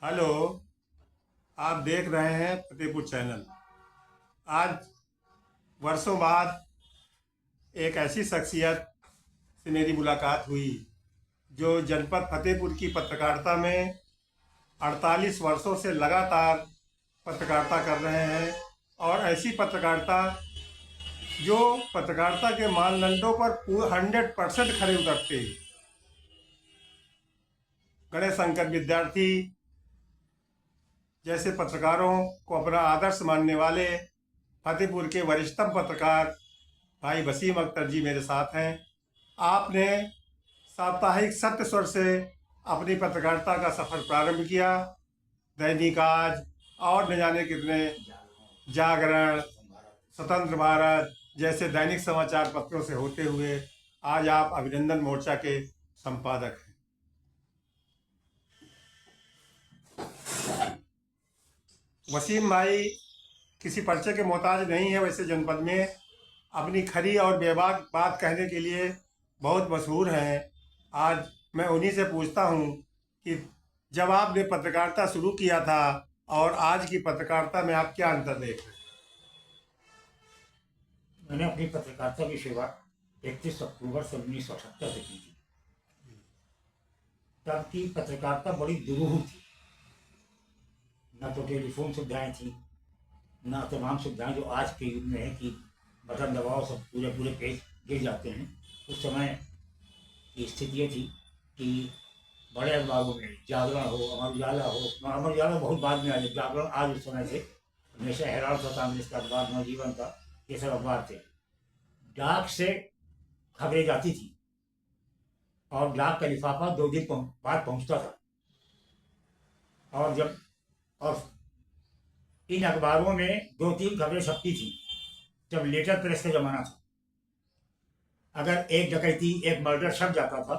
Hello, आप देख रहे हैं फतेहपुर चैनल। आज वर्षों बाद एक ऐसी शख्सियत से मेरी मुलाकात हुई जो जनपद फतेहपुर की पत्रकारिता में 48 वर्षों से लगातार पत्रकारिता कर रहे हैं और ऐसी पत्रकारिता जो पत्रकारिता के मानदंडों पर 100% खरे उतरते। गणेश शंकर विद्यार्थी जैसे पत्रकारों को अपना आदर्श मानने वाले फतेहपुर के वरिष्ठतम पत्रकार भाई वसीम अख्तर जी मेरे साथ हैं। आपने साप्ताहिक सत्य स्वर से अपनी पत्रकारिता का सफ़र प्रारंभ किया। दैनिक आज और न जाने कितने जागरण, स्वतंत्र भारत जैसे दैनिक समाचार पत्रों से होते हुए आज आप अभिनंदन मोर्चा के संपादक हैं। वसीम भाई किसी परिचय के मोहताज नहीं है। वैसे जनपद में अपनी खरी और बेबाक बात कहने के लिए बहुत मशहूर हैं। आज मैं उन्हीं से पूछता हूं कि जब आपने पत्रकारिता शुरू किया था और आज की पत्रकारिता में आप क्या अंतर देख रहे हैं? मैंने अपनी पत्रकारिता की शुरुआत 31 अक्टूबर 1978 से की थी। तब की पत्रकारिता बड़ी दुरूह थी। न तो टेलीफोन सुविधाएं थी, न तमाम सुविधाएं जो आज के युग में है कि बटन दबाओ सब पूरे पूरे पेज गिर जाते हैं। उस समय की स्थिति ये थी कि बड़े अखबारों में जागरण हो, अमर उजाला हो, अमर उजाला बहुत बाद में आया, जागरण आज उस समय से हमेशा हेराल्ड था, कांग्रेस का अखबार, नवजीवन था, ये सब अखबार थे। डाक से खबरें जाती थी और डाक का लिफाफा 2 दिन बाद पहुंचता था। और इन अखबारों में 2-3 खबरें छपती थी। जब लेटर प्रेस का जमाना था, अगर एक डकैती, एक मर्डर छप जाता था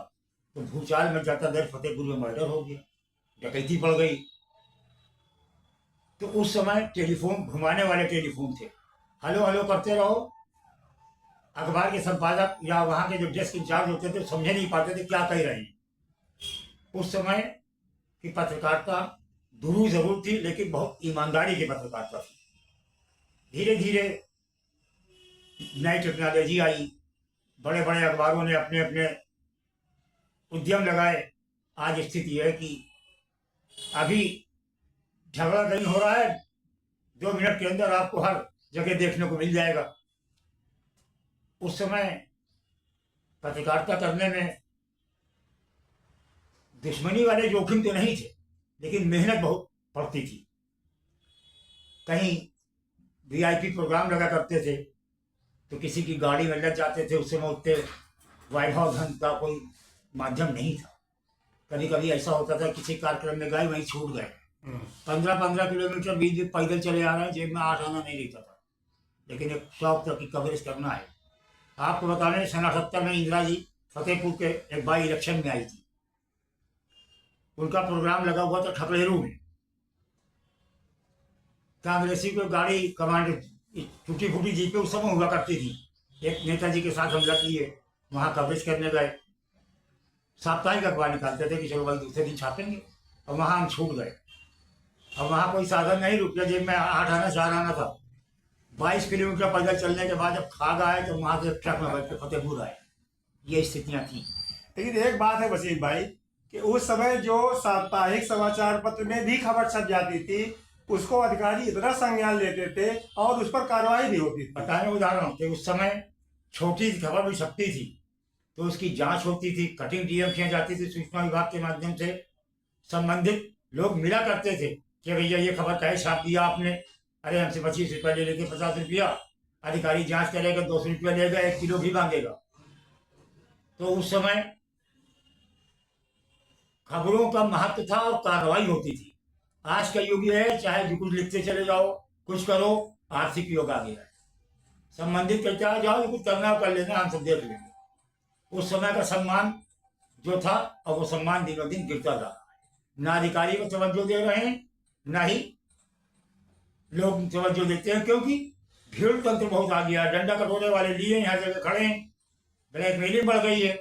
तो भूचाल मच जाता, दर फतेहपुर में मर्डर हो गया, डकैती पड़ गई। तो उस समय टेलीफोन, घुमाने वाले टेलीफोन थे, हेलो हेलो करते रहो। अखबार के संपादक या वहां के जो डेस्क इंचार्ज होते थे समझे नहीं पाते थे क्या कह रहे हैं। उस समय की पत्रकारिता दुरू जरूर थी, लेकिन बहुत ईमानदारी की पत्रकारिता थी। धीरे धीरे नई टेक्नोलॉजी आई, बड़े बड़े अखबारों ने अपने अपने उद्यम लगाए। आज स्थिति है कि अभी झगड़ा कहीं हो रहा है, 2 मिनट के अंदर आपको हर जगह देखने को मिल जाएगा। उस समय पत्रकारिता करने में दुश्मनी वाले जोखिम तो नहीं थे, लेकिन मेहनत बहुत पड़ती थी। कहीं वीआईपी प्रोग्राम लगा करते थे तो किसी की गाड़ी में लग जाते थे। उस समय उतने वैभव धन का कोई माध्यम नहीं था। कभी कभी ऐसा होता था किसी कार्यक्रम में गए, वहीं छूट गए। 15-15 किलोमीटर बीच पैदल चले आ रहे हैं, जेब में 8 आना नहीं रहता था, लेकिन एक शौक था कि कवरेज करना है। आपको बताने 1978 में इंदिरा जी फतेहपुर के एक बाई इलेक्शन में आई थी। उनका प्रोग्राम लगा हुआ था ठकलेरू में। कांग्रेसी को गाड़ी कमांड टूटी फूटी जीपें उस समय हुआ करती थी। एक नेताजी के साथ हम लग लिए, वहां कवरेज करने गए। साप्ताहिक अखबार निकालते थे कि चलो भाई दूसरे दिन छापेंगे, और वहां हम छूट गए। और वहां कोई साधन नहीं, रुपया जेब में 8 आना 4 आना था। 22 किलोमीटर पैदल चलने के बाद जब खाग आए तो वहां से ट्रक में बैठ के फतेहपुर आए। ये स्थितियां थी। लेकिन एक बात है वसीम भाई कि उस समय जो साप्ताहिक समाचार पत्र में भी खबर छप जाती थी उसको अधिकारी इतना संज्ञान लेते थे और उस पर कार्रवाई भी होती थी। बताने उदाहरण थे, उस समय छोटी खबर भी छपती थी तो उसकी जांच होती थी, कटिंग डीएम किया जाती थी। सूचना विभाग के माध्यम से संबंधित लोग मिला करते थे कि भैया ये खबर कहे छाप दिया आपने, अरे हमसे 25 रुपया ले लेके 50 रुपया, अधिकारी जांच करेगा, 200 रुपया लेगा, 1 किलो भी मांगेगा। तो उस समय खबरों का महत्व था और कार्रवाई होती थी। आज का युग है, चाहे जो कुछ लिखते चले जाओ, कुछ करो, आर्थिक योग आ गया है। संबंधित कहते आ जाओ, कुछ करना कर लेना, हम सब देख लेंगे। उस समय का सम्मान जो था, और वो सम्मान दिनों दिन गिरता जा रहा है। ना अधिकारी को तवज्जो दे रहे हैं, ना ही लोग तवज्जो देते हैं, क्योंकि भीड़ तंत्र बहुत आ गया, डंडा कटोरे वाले लिए यहाँ जगह खड़े हैं, ब्लैकमेलिंग बढ़ गई है।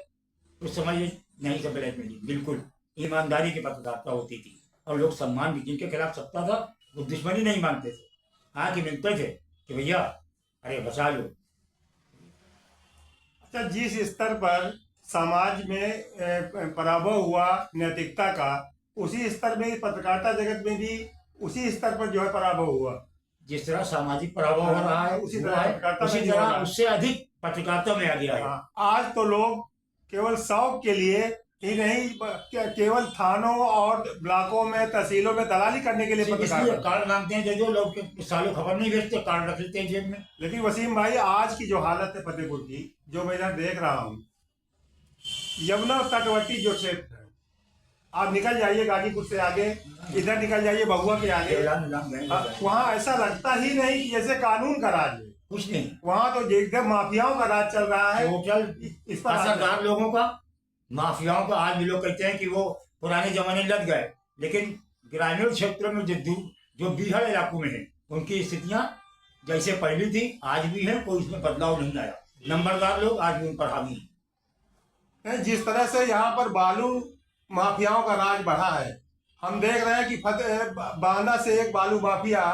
तो समझिए नहीं था ब्लैकमेलिंग, बिल्कुल ईमानदारी की पत्रकारिता होती थी और लोग सम्मान भी, जिनके खिलाफ सत्ता था वो दुश्मनी नहीं मानते थे, आके मिलते थे कि भैया अरे बचा लो। अच्छा, जिस स्तर पर समाज में पराभव हुआ नैतिकता का, उसी स्तर में पत्रकारिता जगत में भी उसी स्तर पर जो है पराभव हुआ। जिस तरह सामाजिक प्रभाव हो रहा है उसी हुआ तरह है, पत्रकारिता में उसी भी हो रहा तरह है। उससे अधिक पत्रकारिता में आ गया है। हाँ, आज तो लोग केवल शौक के लिए ही नहीं, केवल थानों और ब्लॉकों में, तहसीलों में दलाली करने के लिए पत्रकार इसलिए बनते हैं। कार्ड मांगते हैं, दे दो, लोग सालों खबर नहीं भेजते, कार्ड रख लेते हैं जेब में। लेकिन वसीम भाई, आज की जो हालत है फतेहपुर की, जो मैं इधर देख रहा हूँ, यमुना तटवर्ती जो क्षेत्र है, आप निकल जाइए गाजीपुर से आगे, इधर निकल जाइए बहुआ के आगे, वहाँ ऐसा लगता ही नहीं कि जैसे कानून का राज है। कुछ नहीं, वहाँ तो एकदम माफियाओं का राज चल रहा है। टोटल इस पर असरदार लोगों का, माफियाओं का। आज भी लोग कहते हैं कि वो पुराने जमाने लग गए, लेकिन ग्रामीण क्षेत्रों में जो बीहड़ इलाकों में है, उनकी स्थितियां जैसे पहली थी आज भी है, कोई इसमें बदलाव नहीं आया। नंबरदार लोग आज भी उन पर हावी हैं। जिस तरह से यहाँ पर बालू माफियाओं का राज बढ़ा है, हम देख रहे हैं कि बांदा से एक बालू माफिया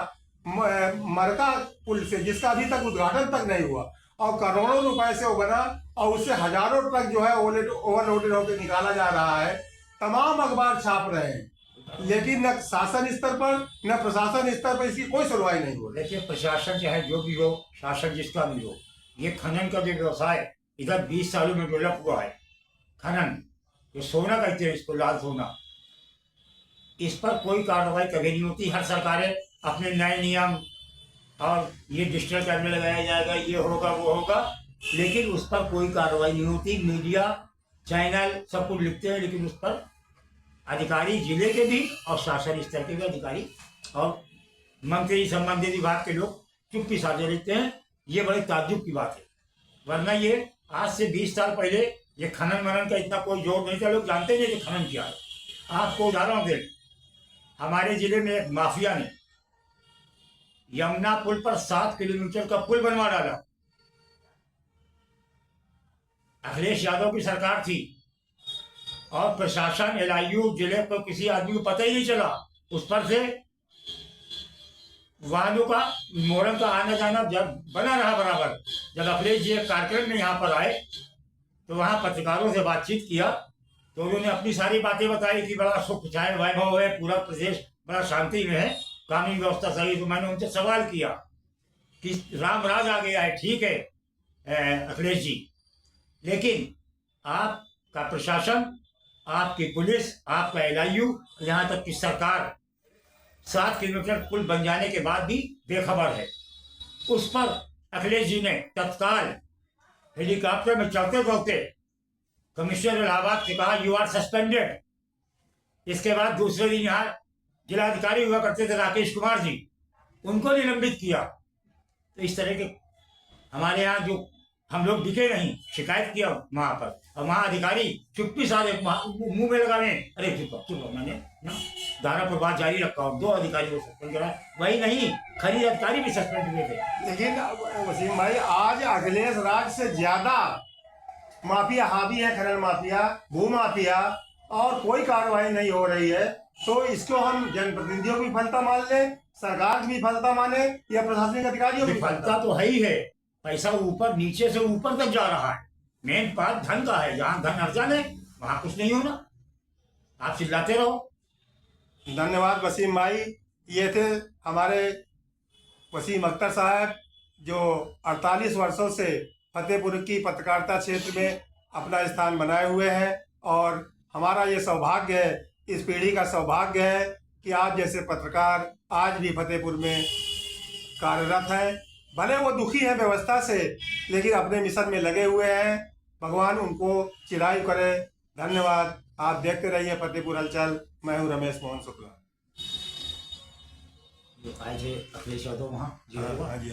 मरका पुल से, जिसका अभी तक उद्घाटन तक नहीं हुआ, और करोड़ों रुपए से वो बना, और उससे हजारों ट्रक जो है ओवरलोडेड होकर निकाला जा रहा है। तमाम अखबार छाप रहे हैं, लेकिन न शासन स्तर पर न प्रशासन स्तर पर इसकी कोई सुनवाई नहीं हो रही। देखिए, प्रशासन चाहे जो भी हो, शासन जिसका भी हो, ये खनन का जो व्यवसाय इधर 20 सालों में डेवलप हुआ है, खनन, ये सोना कहते हैं इसको, लाल सोना, इस पर कोई कार्रवाई कभी नहीं होती। हर सरकारें अपने नए नियम और ये डिजिटल कैमरे लगाया जाएगा, ये होगा वो होगा, लेकिन उस पर कोई कार्रवाई नहीं होती। मीडिया चैनल सब कुछ लिखते हैं, लेकिन उस पर अधिकारी, जिले के भी और शासन स्तर के भी अधिकारी और मंत्री संबंधित विभाग के लोग चुप्पी साधे रहते हैं। ये बड़े ताज्जुब की बात है, वरना ये आज से 20 साल पहले ये खनन मनन का इतना कोई जोर नहीं था, लोग जानते नहीं कि खनन क्या है। आपको उदाहरण दे, हमारे जिले में एक माफिया ने यमुना पुल पर 7 किलोमीटर का पुल बनवा डाला। अखिलेश यादव की सरकार थी और प्रशासन, LIU, जिले को किसी आदमी को पता ही नहीं चला। उस पर से वाहनों का, मोरंग का आना जाना जब बना रहा बराबर। जब अखिलेश जी एक कार्यक्रम में यहाँ पर आए तो वहाँ पत्रकारों से बातचीत किया, तो उन्होंने अपनी सारी बातें बताई कि बड़ा सुख छाया वैभव है, पूरा प्रदेश बड़ा शांति में है, कानून व्यवस्था सही। तो मैंने उनसे सवाल किया कि राम राज आ गया है, ठीक है अखिलेश जी, लेकिन आपका प्रशासन, आपकी पुलिस, आपका LIU, यहाँ तक कि सरकार 7 किलोमीटर पुल बन जाने के बाद भी बेखबर है। उस पर अखिलेश जी ने तत्काल हेलीकॉप्टर में चढ़ते चढ़ते कमिश्नर इलाहाबाद से कहा, यू आर सस्पेंडेड। इसके बाद दूसरे दिन यहाँ जिलाधिकारी हुआ करते थे राकेश कुमार जी, उनको निलंबित किया। तो इस तरह के हमारे यहाँ जो हम लोग दिखे नहीं, शिकायत किया वहां पर, और वहां अधिकारी चुप्पी साधे मुंह में लगाने, अरे चुप, मैंने ना धारा पर बात जारी रखा और 2 अधिकारी को सस्पेंड करा। वही नहीं, खरीद अधिकारी भी सस्पेंड हुए थे। लेकिन वसीम भाई, आज अखिलेश राज से ज्यादा माफिया हावी है, खनन माफिया, भू माफिया, और कोई कार्रवाई नहीं हो रही है। तो इसको हम जनप्रतिनिधियों की विफलता मान ले, सरकार की विफलता माने, या प्रशासनिक अधिकारियों की विफलता तो है ही है। पैसा ऊपर, नीचे से ऊपर तक जा रहा है। मेन बात धन का है, जहां धन अर्जन है वहां कुछ नहीं होना। आप चिल्लाते रहो। धन्यवाद वसीम भाई। ये थे हमारे वसीम अख्तर साहब, जो 48 वर्षों से फतेहपुर की पत्रकारिता क्षेत्र में अपना स्थान बनाए हुए हैं, और हमारा ये सौभाग्य है, इस पीढ़ी का सौभाग्य है कि आप जैसे पत्रकार आज भी फतेहपुर में कार्यरत हैं। भले वो दुखी हैं व्यवस्था से, लेकिन अपने मिशन में लगे हुए हैं। भगवान उनको चिरायु करे। धन्यवाद। आप देखते रहिए फतेहपुर हलचल। मैं हूँ रमेश मोहन शुक्ला। आए थे अखिलेश यादव वहाँ हाँ जी,